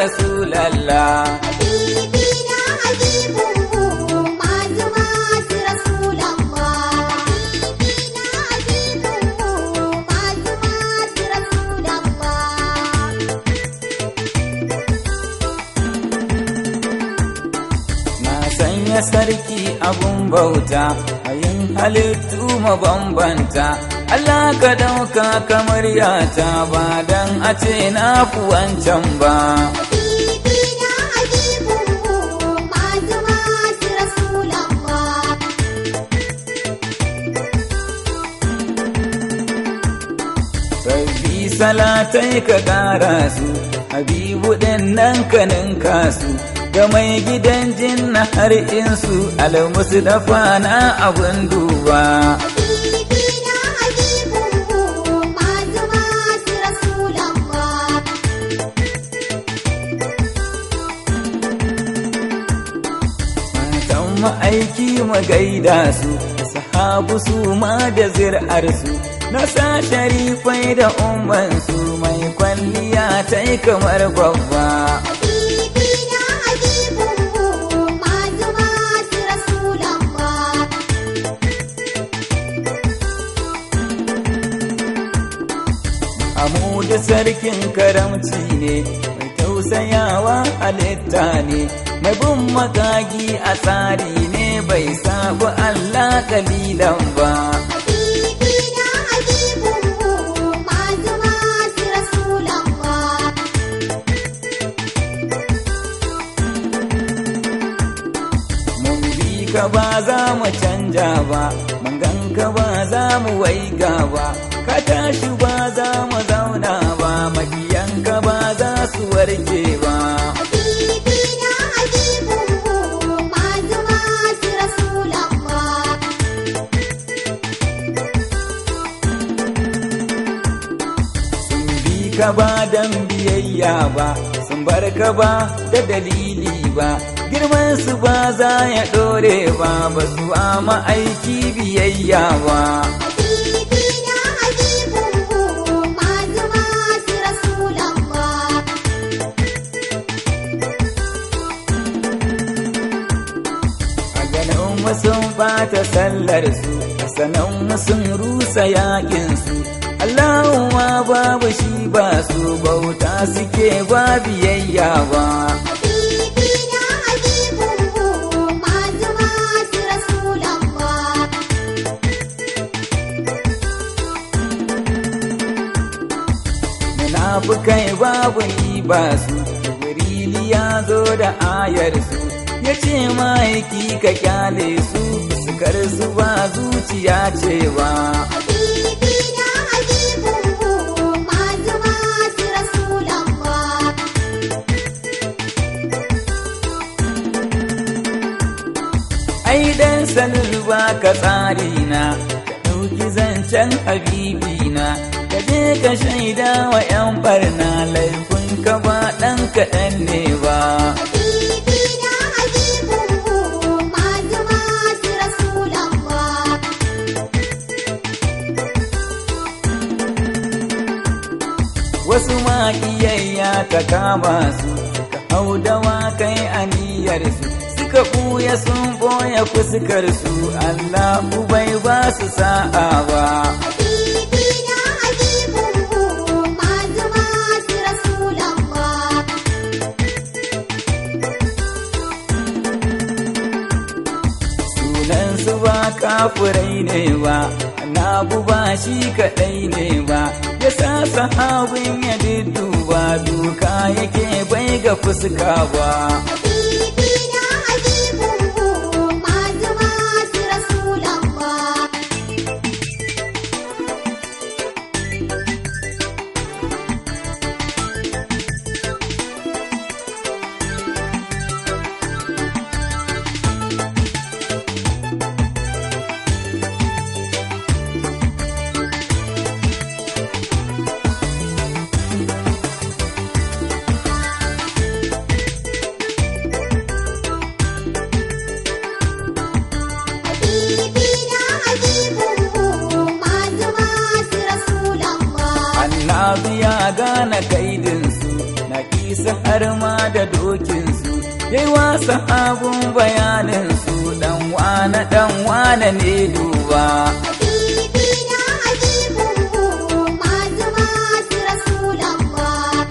rasulallah. Habibina habibuhu masu rasulallah. Habibina habibuhu masu rasulallah. Na sanya sarki abun bauta yin halittu mabambanta. Allah ka ɗauka kamar yata ba dan a ce na fi wancan ba. Habibina habibuhu masu rasulallah. Rabbi salatai ka ƙara su, Habibu ɗin nan ka ninka su, ga mai gidan jinna har insu almusu dafa na abun duba. Habibina habibuhu masu rasulallah. Matan ma'aiki magaida su, sahabu su ma da zir'arsu, na sa sharifai da ummansu mai kwalliya ta yi kamar babba. Habibina habibuhu masu rasulallah. Hamudu sarkin karamci ne, mai tausayawa halitta ne, mai bin magagi a tsari ne bai sabu Allah kalilan ba. Habibina habibuhu masu rasulallah. Mun bi ka ba za mu canja ba, mun gan ka ba za mu waiga ba, ka tashi ba za mu zauna ba, makiyanka ba za su warke ba. Habibina habibuhu masu rasulallah. Sun bi ka ba dan biyayya ba, sun bar ka ba da dalili ba, girman su ba za ya dore ba, ba su ama aiki biyayya ba. Habibina habibuhu masu rasulallah. A ganin sun bata sallar su, a sanan sun rusa yakin su, Allahumma babu shi ba su bauta suke ba biyayya ba. Habibina habibuhu masu rasulallah. Munafukai babu ni ba su, Jibrili ya zo da ayar su, ya ce ma'aiki ka kyale su, sukar su ba zuciya ce ba. Habibina habibuhu masu rasulallah. Ai dan sanin ba ka tsari na, ka ɗauki zancen habibina, ka je ka shaida wa 'yan barna laifin ka ba ɗan kaɗan ne ba. Habibina habibuhu masu rasulallah. Wasu maƙiyayya ta kama su, ka hau dawakai aniyarsu, suka ɓuya sun ɓoye fuskarsu, Allah bai ba su sa'a ba. Habibina habibuhu masu rasulallah. Sunansu ba kafurai ne ba, Annabu ba shi kaɗai ne ba, ya sa sahabin ya dudduba duka yake bai ga fuska ba. Habibina habibuhu masu rasulallah. gane kaidinsu na kisa har ma da dokinsu, yayi wa sahabun bayaninsu, dan wane ne duba. Habibina habibunmu masu Rasulallah.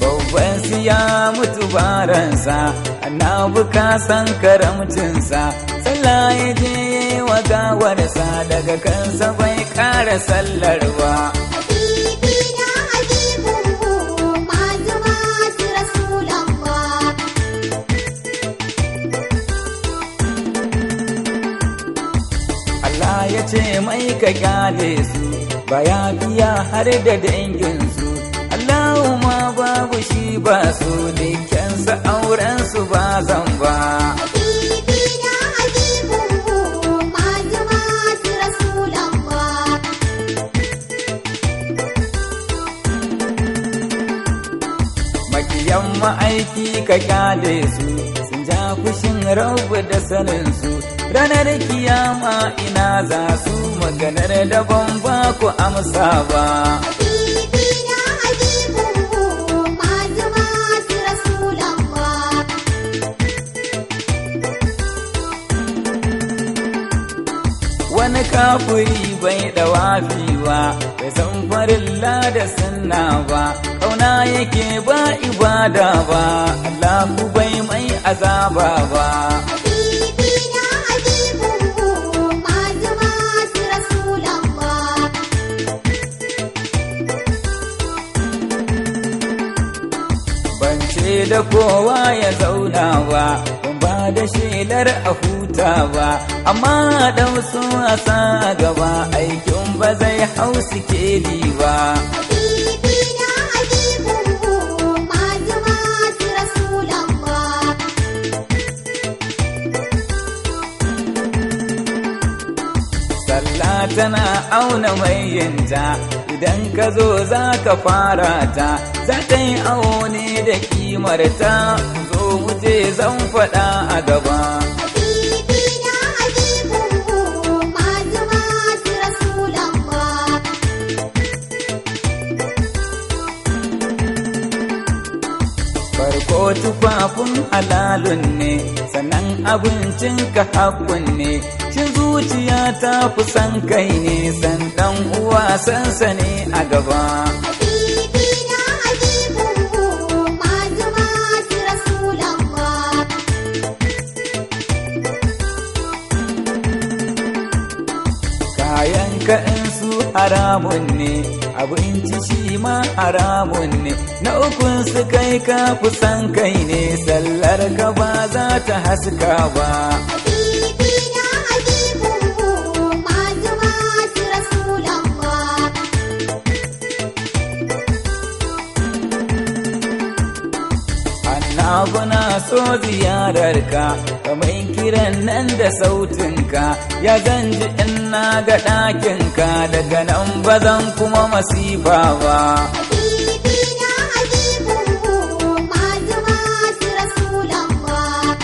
Babban siya mutu baransa, annabi ka san karamcinsa, sallah ya je wa gawarsa, daga kansa bai ƙara sallar ba. Habibina habibunmu masu Rasulallah. Allah ya ce mai ka kyale su, baya biya har da danginsu, Allahumma babu shi ba su, dukkansu aurensu ba zan ba. Habibina habibunmu masu Rasulallah. Makiyan ma'aiki ka kyale su, sun ja fushin rabu da saninsu, ranar kiyama ina za su, maganar daban ba ku amsa ba. Habibina habibunmu masu Rasulallah. Wani kafuri bai dawafiwa, bai san farilla da sunna ba, kauna yake ba ibada ba, Allah ku bai mai azaba ba. Habibina habibunmu masu Rasulallah. Ban ce da kowa ya zauna ba, ban ba da shelar a huta ba, amma dan su a sa gaba, aikin ba zai hau sikeli ba. Habibina habibunmu masu Rasulallah. Sallah tana auna mai yinta, idan ka zo za ka fara ta, za ta yi awo ne da kimarta, zo wuce zan faɗa a gaba. Habibina habibunmu masu Rasulallah. Farko tufafin halalun ne, sannan abincin ka haƙƙun ne, shi zuciya ta fi san kai ne, san ɗan uwa sansa ne a gaba. Habibina habibunmu masu Rasulallah. Kayan ka in su haramun ne, abinci shi ma haramun ne, na ukun su kai ka fi san kai ne, sallar ka ba za ta haska ba. Habibina habibunmu masu Rasulallah. Annabi na so ziyararka, kamar kiran nan da sautinka, ya zan ji in na ga ɗakinka, daga nan ba zan kuma masifa ba. Habibina habibunmu masu Rasulallah.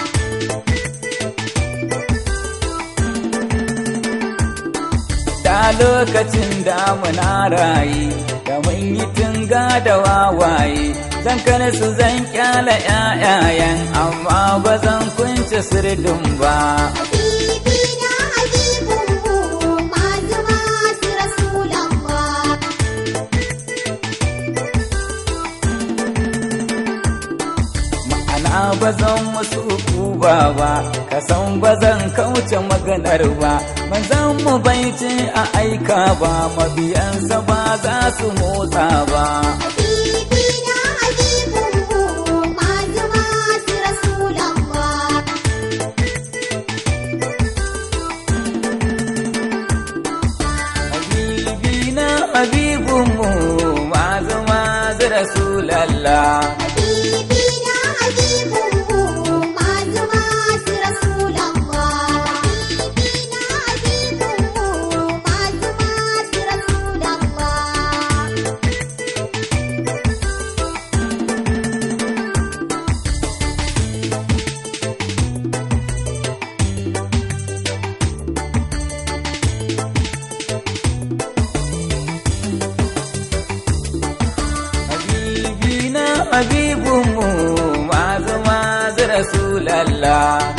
Da lokacin damuna rayi, da mun yi tunga da wawaye, zan kana su zan kyala ƴaƴayen, amma ba zan kunce sirdin ba. Habibina habibunmu masu Rasulallah. Ma'ana ba zan musu kuba ba, ka san ba zan kauce maganar ba, manzan mu bai ce a aika ba, mabiyansa ba za su motsa ba. Habibina habibunmu masu Rasulallah. Habibina habibunmu mazu Rasulallah. Habibina habibunmu masu Rasulallah. Habibina habibunmu masu Rasulallah. rasulallah